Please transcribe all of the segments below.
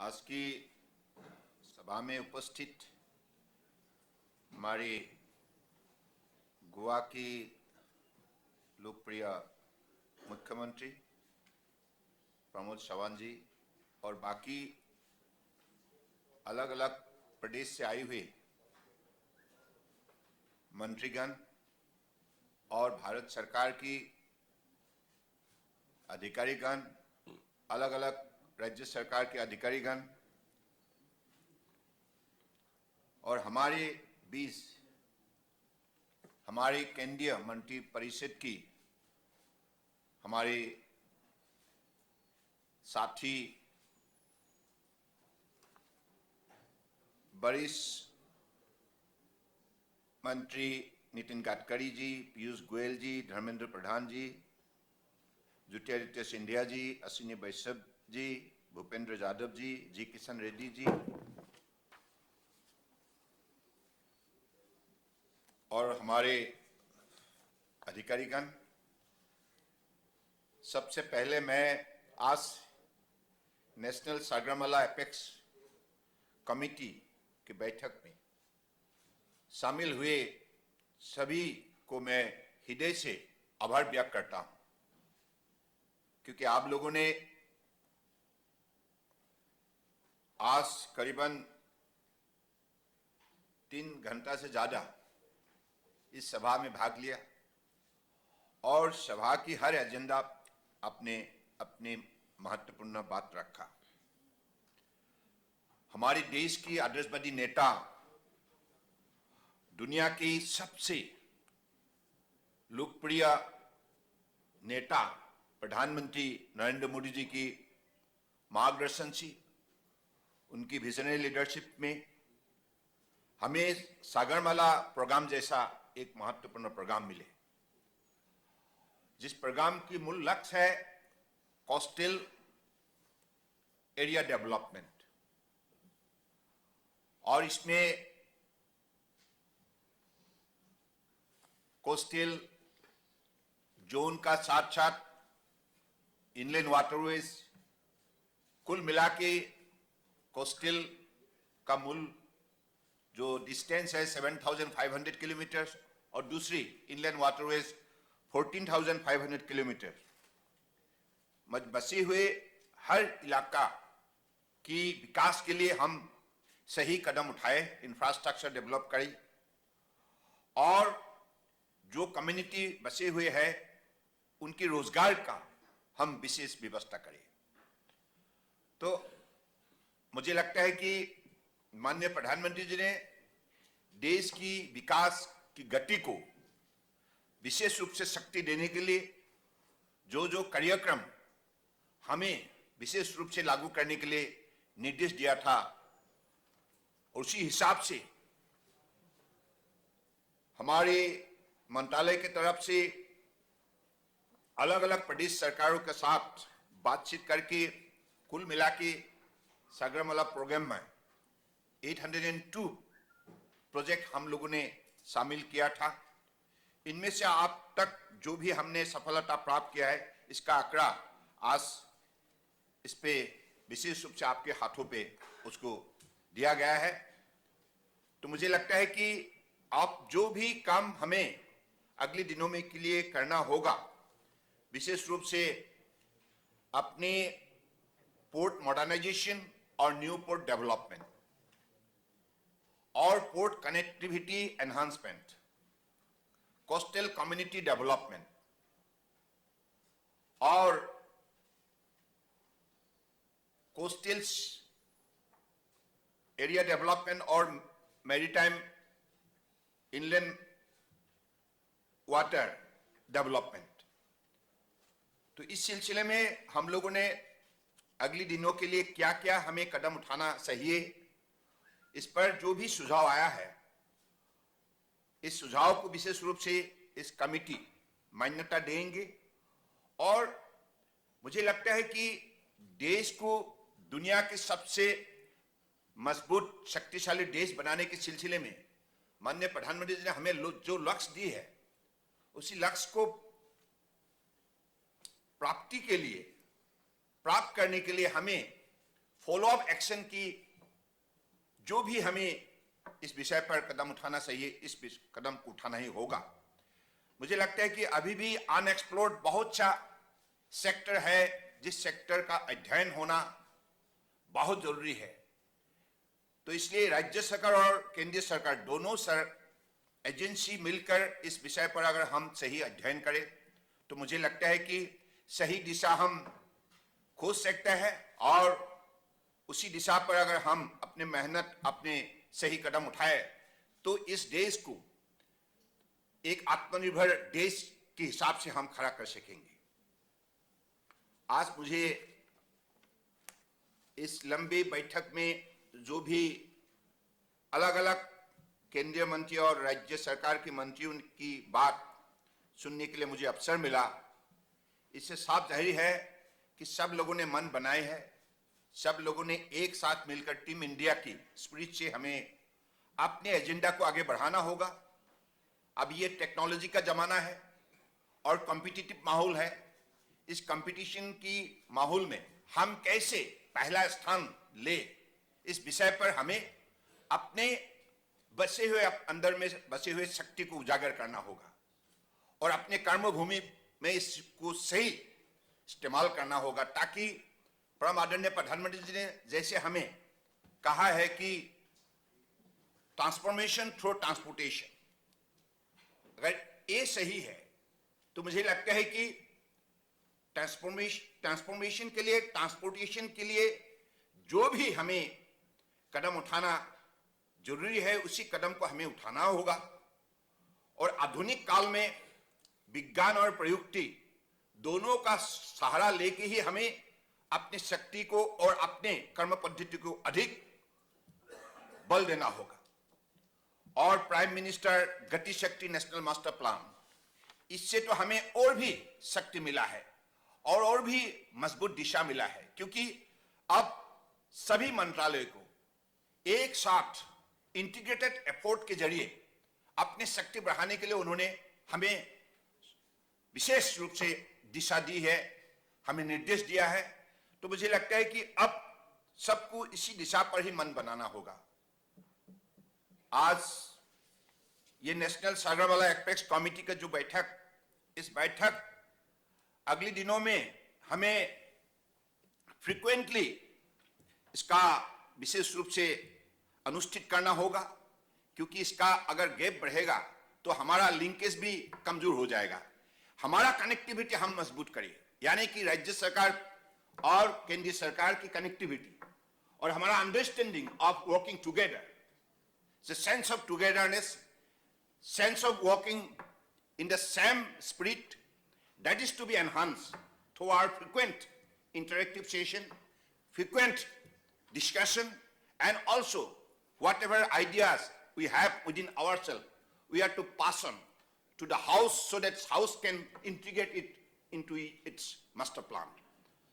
आज की सभा में उपस्थित हमारे गोवा की लोकप्रिय मुख्यमंत्री प्रमोद सावंत जी और बाकी अलग अलग प्रदेश से आए हुए मंत्रीगण और भारत सरकार की अधिकारीगण, अलग अलग राज्य सरकार के अधिकारीगण और हमारे बीच हमारी केंद्रीय मंत्री परिषद की हमारे साथी वरिष्ठ मंत्री नितिन गडकरी जी, पीयूष गोयल जी, धर्मेंद्र प्रधान जी, ज्योतिरादित्य सिंधिया जी, अश्विनी वैष्णव जी, भूपेंद्र यादव जी, जी किशन रेड्डी जी और हमारे अधिकारीगण, सबसे पहले मैं आज नेशनल सागरमाला एपेक्स कमेटी की बैठक में शामिल हुए सभी को मैं हृदय से आभार व्यक्त करता हूं, क्योंकि आप लोगों ने आज करीबन 3 घंटा से ज्यादा इस सभा में भाग लिया और सभा की हर एजेंडा अपने अपने महत्वपूर्ण बात रखा। हमारे देश की आदर्शवादी नेता, दुनिया की सबसे लोकप्रिय नेता प्रधानमंत्री नरेंद्र मोदी जी की मार्गदर्शन से, उनकी विजनरी लीडरशिप में हमें सागरमाला प्रोग्राम जैसा एक महत्वपूर्ण प्रोग्राम मिले, जिस प्रोग्राम की मूल लक्ष्य है कोस्टल एरिया डेवलपमेंट और इसमें कोस्टल जोन का साथ साथ इनलैंड वाटरवेज, कुल मिला के कोस्टल का मूल जो डिस्टेंस है 7,500 किलोमीटर और दूसरी इनलैंड वाटरवेज 14,500 किलोमीटर बसे हुए हर इलाका की विकास के लिए हम सही कदम उठाए, इंफ्रास्ट्रक्चर डेवलप करी और जो कम्युनिटी बसे हुए है उनकी रोजगार का हम विशेष व्यवस्था करें। तो मुझे लगता है कि माननीय प्रधानमंत्री जी ने देश की विकास की गति को विशेष रूप से शक्ति देने के लिए जो जो कार्यक्रम हमें विशेष रूप से लागू करने के लिए निर्देश दिया था, उसी हिसाब से हमारे मंत्रालय की तरफ से अलग अलग प्रदेश सरकारों के साथ बातचीत करके कुल मिला के सागरमाला प्रोग्राम में 802 प्रोजेक्ट हम लोगों ने शामिल किया था। इनमें से अब तक जो भी हमने सफलता प्राप्त किया है, इसका आंकड़ा आज इस पे विशेष रूप से आपके हाथों पे उसको दिया गया है। तो मुझे लगता है कि आप जो भी काम हमें अगले दिनों में के लिए करना होगा, विशेष रूप से अपने पोर्ट मॉडर्नाइजेशन और न्यू पोर्ट डेवलपमेंट और port connectivity enhancement, coastal community development और कोस्टल एरिया डेवलपमेंट और मैरीटाइम इनलैंड वाटर डेवलपमेंट। तो इस सिलसिले में हम लोगों ने अगले दिनों के लिए क्या क्या हमें कदम उठाना चाहिए, इस पर जो भी सुझाव आया है, इस सुझाव को विशेष रूप से इस कमेटी मान्यता देंगे और मुझे लगता है कि देश को दुनिया के सबसे मजबूत शक्तिशाली देश बनाने के सिलसिले में माननीय प्रधानमंत्री जी ने हमें जो लक्ष्य दी है, उसी लक्ष्य को प्राप्ति के लिए, प्राप्त करने के लिए हमें फॉलो अप एक्शन की जो भी हमें इस विषय पर कदम उठाना चाहिए, इस कदम को उठाना ही होगा। मुझे लगता है कि अभी भी अनएक्सप्लोर्ड बहुत सा सेक्टर है जिस सेक्टर का अध्ययन होना बहुत जरूरी है। तो इसलिए राज्य सरकार और केंद्रीय सरकार दोनों एजेंसी मिलकर इस विषय पर अगर हम सही अध्ययन करें तो मुझे लगता है कि सही दिशा हम खोज सकते हैं, और उसी दिशा पर अगर हम अपने मेहनत, अपने सही कदम उठाए तो इस देश को एक आत्मनिर्भर देश के हिसाब से हम खड़ा कर सकेंगे। आज मुझे इस लंबी बैठक में जो भी अलग अलग केंद्रीय मंत्री और राज्य सरकार के मंत्रियों की बात सुनने के लिए मुझे अवसर मिला, इससे साफ जाहिर है कि सब लोगों ने मन बनाए हैं, सब लोगों ने एक साथ मिलकर टीम इंडिया की स्पिरिट से हमें अपने एजेंडा को आगे बढ़ाना होगा। अब ये टेक्नोलॉजी का जमाना है और कॉम्पिटिटिव माहौल है। इस कंपटीशन की माहौल में हम कैसे पहला स्थान ले, इस विषय पर हमें अपने बसे हुए अंदर में बसे हुए शक्ति को उजागर करना होगा और अपने कर्मभूमि में इसको सही इस्तेमाल करना होगा, ताकि परम आदरणीय प्रधानमंत्री जी ने जैसे हमें कहा है कि ट्रांसफॉर्मेशन थ्रू ट्रांसपोर्टेशन, अगर ये सही है तो मुझे लगता है कि ट्रांसफॉर्मेशन के लिए, ट्रांसपोर्टेशन के लिए जो भी हमें कदम उठाना जरूरी है उसी कदम को हमें उठाना होगा। और आधुनिक काल में विज्ञान और प्रयुक्ति दोनों का सहारा लेके ही हमें अपनी शक्ति को और अपने कर्म पद्धति को अधिक बल देना होगा। और प्राइम मिनिस्टर गति शक्ति नेशनल मास्टर प्लान, इससे तो हमें और भी शक्ति मिला है और भी मजबूत दिशा मिला है, क्योंकि अब सभी मंत्रालय को एक साथ इंटीग्रेटेड एफर्ट के जरिए अपने शक्ति बढ़ाने के लिए उन्होंने हमें विशेष रूप से दिशा दी है, हमें निर्देश दिया है। तो मुझे लगता है कि अब सबको इसी दिशा पर ही मन बनाना होगा। आज ये नेशनल सागरमाला एपेक्स कमेटी का जो बैठक, इस बैठक अगले दिनों में हमें फ्रीक्वेंटली इसका विशेष रूप से अनुष्ठित करना होगा, क्योंकि इसका अगर गैप बढ़ेगा तो हमारा लिंकेज भी कमजोर हो जाएगा। हमारा कनेक्टिविटी हम मजबूत करें, यानी कि राज्य सरकार और केंद्रीय सरकार की कनेक्टिविटी और हमारा understanding of working together, sense of togetherness, sense of working in the same spirit, that is to be enhanced through our frequent interactive session, frequent discussion, and also whatever ideas we have within ourselves, we are to pass on to the house so that house can integrate it into its master plan.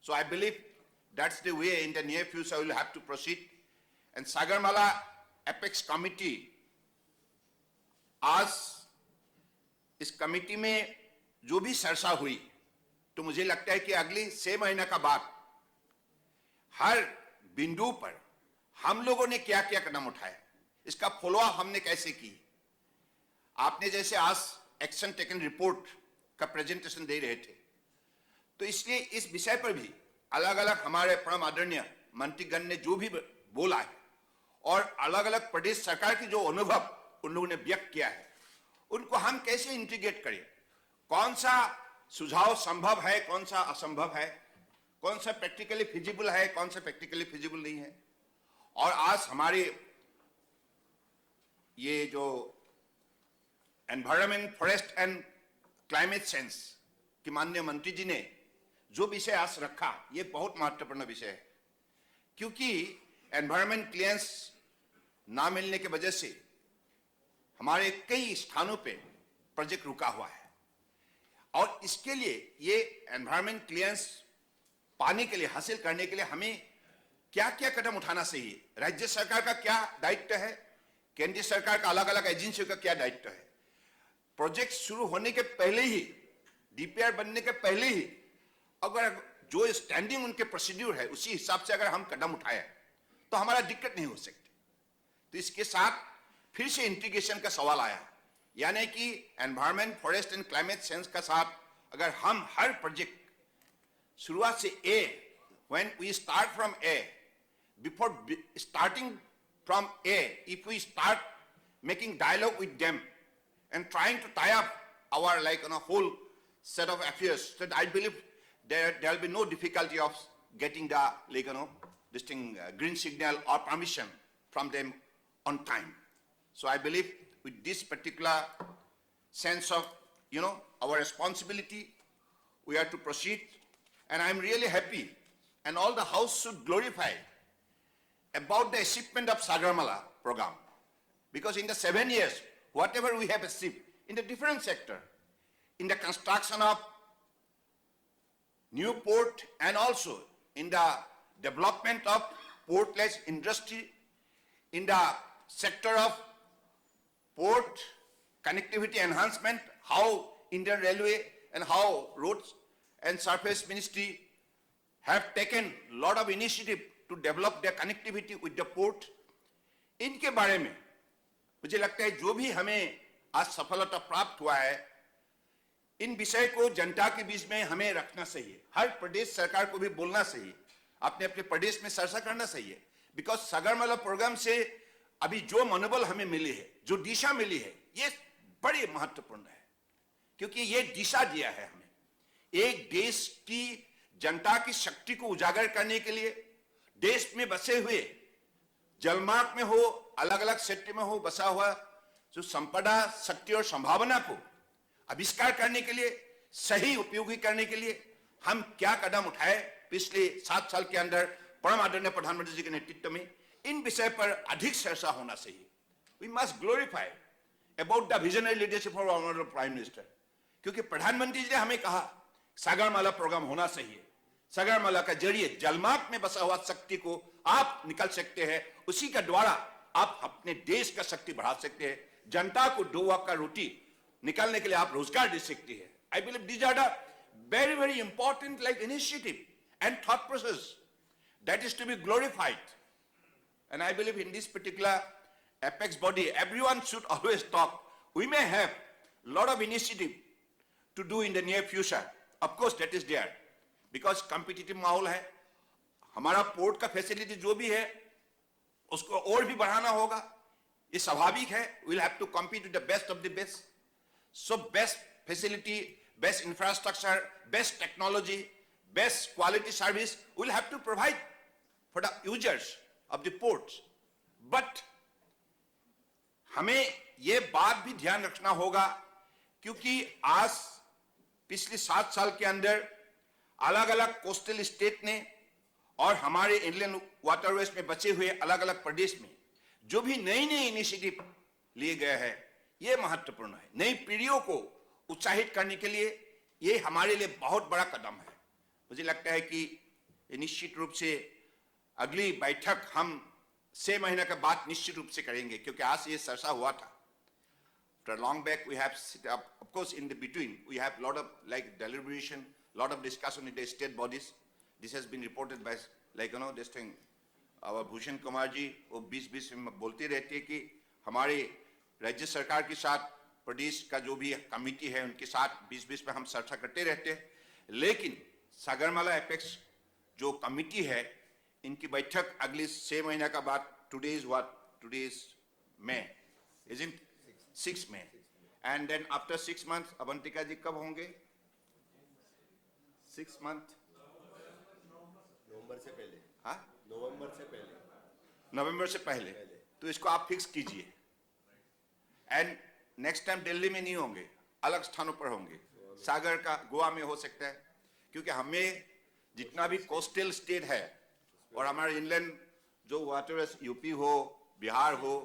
So I believe that's the way in the near future we will have to proceed. And Sagarmala Apex Committee, आज इस committee में जो भी चर्चा हुई, तो मुझे लगता है कि अगली 6 महीने का बाद हर बिंदु पर हम लोगों ने क्या क्या कदम उठाए, इसका फॉलोअप हमने कैसे की। आपने जैसे आज एक्शन टेकन रिपोर्ट का प्रेजेंटेशन दे रहे थे, तो इसलिए इस विषय पर भी अलग अलग हमारे परम आदरणीय मंत्रीगण ने जो भी बोला है और अलग अलग प्रदेश सरकार की जो अनुभव उन लोगों ने व्यक्त किया है, उनको हम कैसे इंटीग्रेट करें, कौन सा सुझाव संभव है, कौन सा असंभव है, कौन सा प्रैक्टिकली फिजिबल है, कौन सा प्रैक्टिकली फिजिबल नहीं है। और आज हमारे ये जो environment, forest and climate change के माननीय मंत्री जी ने जो विषय आज रखा, ये बहुत महत्वपूर्ण विषय है, क्योंकि एनवायरमेंट क्लियरेंस ना मिलने की वजह से हमारे कई स्थानों पे प्रोजेक्ट रुका हुआ है। और इसके लिए ये एनवायरमेंट क्लियरेंस पाने के लिए, हासिल करने के लिए हमें क्या क्या कदम उठाना चाहिए, राज्य सरकार का क्या दायित्व है, केंद्रीय सरकार का अलग अलग एजेंसियों का क्या दायित्व है। प्रोजेक्ट शुरू होने के पहले ही, डीपीआर बनने के पहले ही अगर जो स्टैंडिंग उनके प्रोसीड्यूर है उसी हिसाब से अगर हम कदम उठाए तो हमारा दिक्कत नहीं हो सकती। तो इसके साथ फिर से इंटीग्रेशन का सवाल आया, यानी कि environment, forest and climate sense का साथ अगर हम हर प्रोजेक्ट शुरुआत से when we start from A, before starting from A, if we start making dialogue with them and trying to tie up our whole set of affairs, that I believe there will be no difficulty of getting the this thing green signal or permission from them on time. So I believe with this particular sense of our responsibility, we are to proceed, and I am really happy, and all the House should glorify about the achievement of Sagarmala program, because in the 7 years, whatever we have achieved in the different sector, in the construction of new port and also in the development of portless industry, in the sector of port connectivity enhancement, how Indian Railway and how Roads and Surface Ministry have taken a lot of initiative to develop their connectivity with the port. इनके बारे में मुझे लगता है जो भी हमें आज सफलता प्राप्त हुआ है, इन विषय को जनता के बीच में हमें रखना चाहिए। हर प्रदेश सरकार को भी बोलना चाहिए, अपने अपने प्रदेश में चर्चा करना चाहिए, बिकॉज सागरमाला प्रोग्राम से अभी जो मनोबल हमें मिली है, जो दिशा मिली है, ये बड़ी महत्वपूर्ण है, क्योंकि ये दिशा दिया है हमें एक देश की जनता की शक्ति को उजागर करने के लिए, देश में बसे हुए जलमार्ग में हो, अलग अलग क्षेत्र में हो बसा हुआ जो संपदा, शक्ति और संभावना को आविष्कार करने के लिए, सही उपयोगी करने के लिए हम क्या कदम उठाए पिछले 7 साल के अंदर परम आदरणीय प्रधानमंत्री जी के नेतृत्व में, इन विषय पर अधिक चर्चा होना चाहिए। We must glorify about the visionary leadership of honourable prime minister, क्योंकि प्रधानमंत्री जी ने हमें कहा सागरमाला प्रोग्राम होना चाहिए। सागरमाला का जरिए जलमार्ग में बसा हुआ शक्ति को आप निकल सकते हैं, उसी का द्वारा आप अपने देश का शक्ति बढ़ा सकते हैं, जनता को 2 वक्त का रोटी निकालने के लिए आप रोजगार दे सकते हैं। I believe these are the very very important initiative and thought process that is to be glorified, and I believe in this particular apex body everyone should always talk. We may have a lot of initiative to do in the near future, of course that is there, because competitive माहौल है, हमारा port का facility जो भी है उसको और भी बढ़ाना होगा, ये स्वाभाविक है। we'll have to compete with the best of the best, so best facility, best infrastructure, best technology, best quality service we'll have to provide for the users of the ports. But हमें ये बात भी ध्यान रखना होगा, क्योंकि आज पिछले 7 साल के अंदर अलग अलग कोस्टल स्टेट ने और हमारे इंडियन वाटरवेज में बचे हुए अलग अलग प्रदेश में जो भी नई नई इनिशिएटिव लिए गए हैं, ये महत्वपूर्ण है। नई पीढ़ियों को उत्साहित करने के लिए ये हमारे लिए बहुत बड़ा कदम है। मुझे लगता है कि निश्चित रूप से अगली बैठक हम 6 महीने के बाद निश्चित रूप से करेंगे, क्योंकि आज ये चर्चा हुआ था। After long back we have set up, of course in the between we have lot of deliberation, lot of discussion in the state bodies. This has been reported by this thing our Bhushan Kumar ji, वो 20-20 में बोलते रहते हैं कि हमारे राज्य सरकार के साथ प्रदेश का जो भी कमेटी है उनके साथ 20-20 में हम चर्चा करते रहते हैं, लेकिन सागरमाला एपेक्स जो कमेटी है इनकी बैठक अगले 6 महीने का बाद, today is May, isn't 6 May, and then after 6 months Avantika ji कब होंगे? 6 month नवंबर से पहले। हाँ, नवंबर से पहले। तो इसको आप फिक्स कीजिए। एंड नेक्स्ट टाइम दिल्ली में नहीं होंगे, अलग स्थानों पर होंगे, सागर का गोवा में हो सकता है, क्योंकि हमें जितना भी कोस्टल स्टेट है और हमारे इंलैंड जो वाटरवेज यूपी हो, बिहार हो,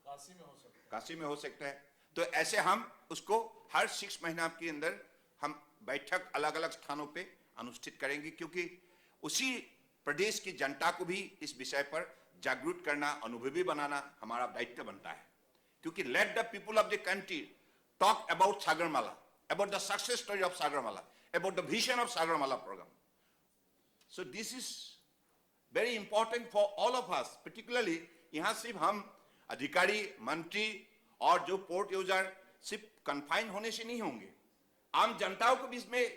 काशी में हो सकता है, तो ऐसे हम उसको हर 6 महीना के अंदर हम बैठक अलग अलग स्थानों पे अनुष्ठित करेंगे, क्योंकि उसी प्रदेश की जनता को भी इस विषय पर जागरूक करना, अनुभवी बनाना हमारा दायित्व बनता है। क्योंकि let the people of the country talk about Sagarmala, about the success story of Sagarmala, about the vision of Sagarmala program. So this is very important for all of us, particularly यहाँ सिर्फ हम अधिकारी, मंत्री और जो port user सिर्फ confine होने से नहीं होंगे, आम जनताओं को भी इसमें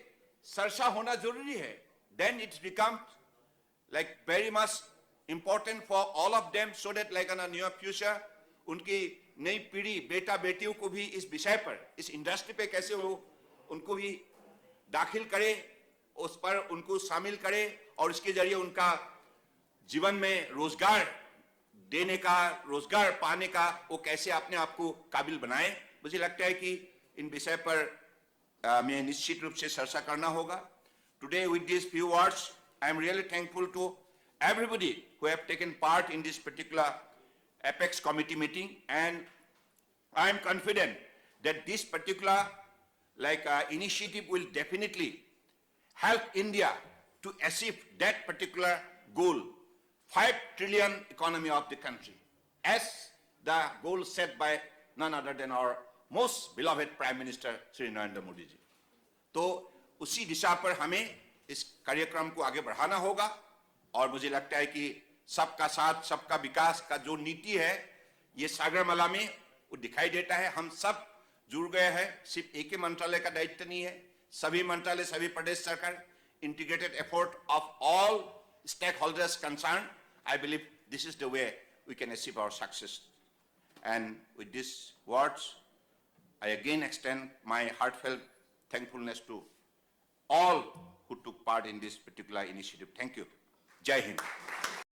सरसा होना जरूरी है. Then it becomes like very much important for all of them, so that like in a near future उनकी नई पीढ़ी, बेटा बेटियों को भी इस विषय पर, इस इंडस्ट्री पे कैसे वो उनको भी दाखिल करे, उस पर उनको शामिल करे और इसके जरिए उनका जीवन में रोजगार देने का, रोजगार पाने का वो कैसे अपने आप को काबिल बनाए. मुझे लगता है कि इन विषय पर मैं निश्चित रूप से चर्चा करना होगा. Today with these few words, I am really thankful to everybody who have taken part in this particular Apex committee meeting, and I am confident that this particular initiative will definitely help India to achieve that particular goal, 5 trillion economy of the country, as the goal set by none other than our most beloved Prime Minister Shri Narendra Modi ji. तो उसी दिशा पर हमें इस कार्यक्रम को आगे बढ़ाना होगा और मुझे लगता है कि सबका साथ सबका विकास का जो नीति है ये सागरमाला में वो दिखाई देता है. हम सब जुड़ गए हैं, सिर्फ एक ही मंत्रालय का दायित्व नहीं है, सभी मंत्रालय, सभी प्रदेश सरकार, integrated effort of all stakeholders concerned. I believe this is the way we can achieve our success. And with these words, I again extend my heartfelt thankfulness to all who took part in this particular initiative. Thank you. Jai Hind.